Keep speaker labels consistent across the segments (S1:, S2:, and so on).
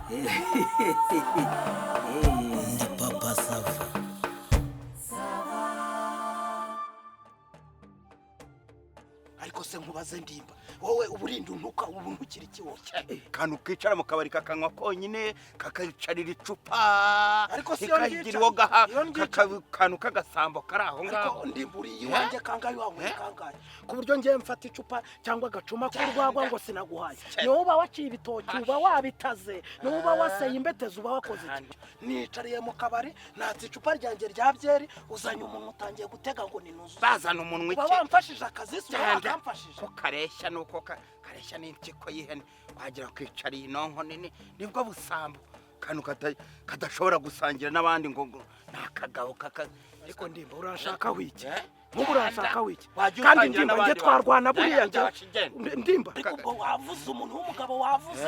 S1: Ndi papa sava.
S2: ariko se nkubaze ndimba wowe uburinda untuka ubu ntukiri ikiwo
S3: kantu kicara mu kabari kakanywa konyine kakayicarira icupa
S2: ariko si
S3: kagira uwo gaha kantu k'agasambo kari aho ngaho
S2: ariko ndimba uri iwanjye kangahe wanyweye kangahe ku buryo ngiye mfata icupa cyangwa agacuma k'urwagwa ngo sinaguhaye nuba waciye ibitoki uba wabitaze nuba waseye imbetezi uba wakoze iki nicariye mu kabari natse icupa ryanjye rya byeri uzanye umuntu utangiye gutega ngo ninuzu
S3: bazana umunwa iki
S2: uba wamfashije akazi se wakamfashije
S3: ko kareshya nuko kareshya n'impyiko y'ihene wagira kwicariye inonko nini nibwo busambo kantu kadashobora gusangira n'abandi ngo nakagabo
S2: ariko ndimba urashaka wiki nk'ubu urashaka wiki kandi ndimba njye twarwana buriya njye ndimba ariko ubwo wavuze umuntu w'umugabo wavuze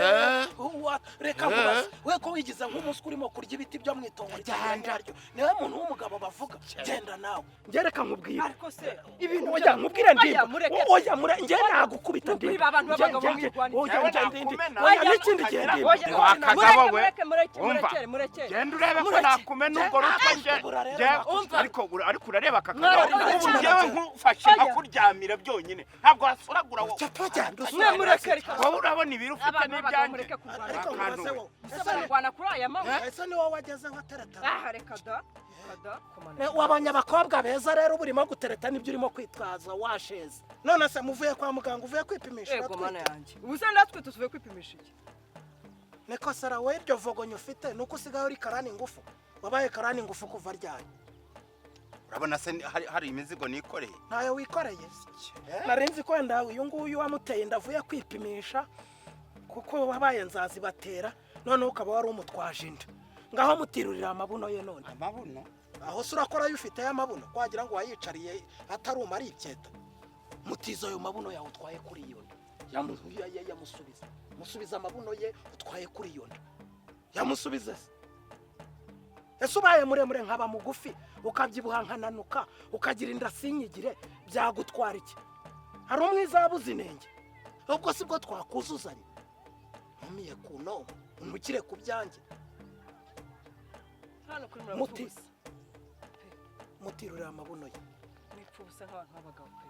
S2: reka nkubaze we ko wigize nk'umuswa urimo kurya ibiti byo mu itongo ryanjye niwe muntu w'umugabo bavuga genda nawe njye reka nkubwire
S4: ariko se ibintu
S2: oya nkubwire ndimba oya njye nagukubita ndimba oya n'ikindi gihe
S3: wakagabo we murekere genda urebe ko nakumena urwo rutwe ariko urareba akakagabo njyewe nkufashe nkakuryamira byonyine ntabwo wasuragura wowe
S4: murekere
S3: wowe urabona ibiro ufite n'ibyanjye
S2: ariko nkubaze wowe
S4: barwana kuri aya manywa
S2: ese ni wowe wagezeho ateretana
S4: reka da
S2: wabonye abakobwa beza rero burimo gutereta nibyo urimo kwitwaza washeze none se muvuye kwa muganga uvuye kwipimisha
S4: yego mana yanjye ubuze natwe tuvuye kwipimisha iki
S2: niko sara we iryo vogonyo ufite nuko usigaye uri karani ngufu wabaye karani ngufu kuva ryari
S3: urabona se hari imizigo nikoreye
S2: ntayo wikoreye narinzi ko wenda uyu nguyu wamuteye ndavuye kwipimisha kuko wabaye nzazi batera none ukaba wari umutwaje inda ngaho mutirurira amabuno ye none
S3: amabuno
S2: aho se urakora yufite y'amabuno kwagira ngo wayicariye ataruma ari ibyeta mutizo ayo mabuno yawe utwaye kuri iyo nda musubiza amabuno ye utwaye kuri iyo nda yamusubize ese ubaye muremure nkaba mugufi ukabyibuha nkananuka ukagira inda sinyigire byagutwara iki hari umwiza wabuze inenge ubwo si bwo twakuzuzanya ntumiye ku noma umukire ku byanjye mutirurira amabuno ye
S4: nipfubusa nk'abantu b'abagabo pe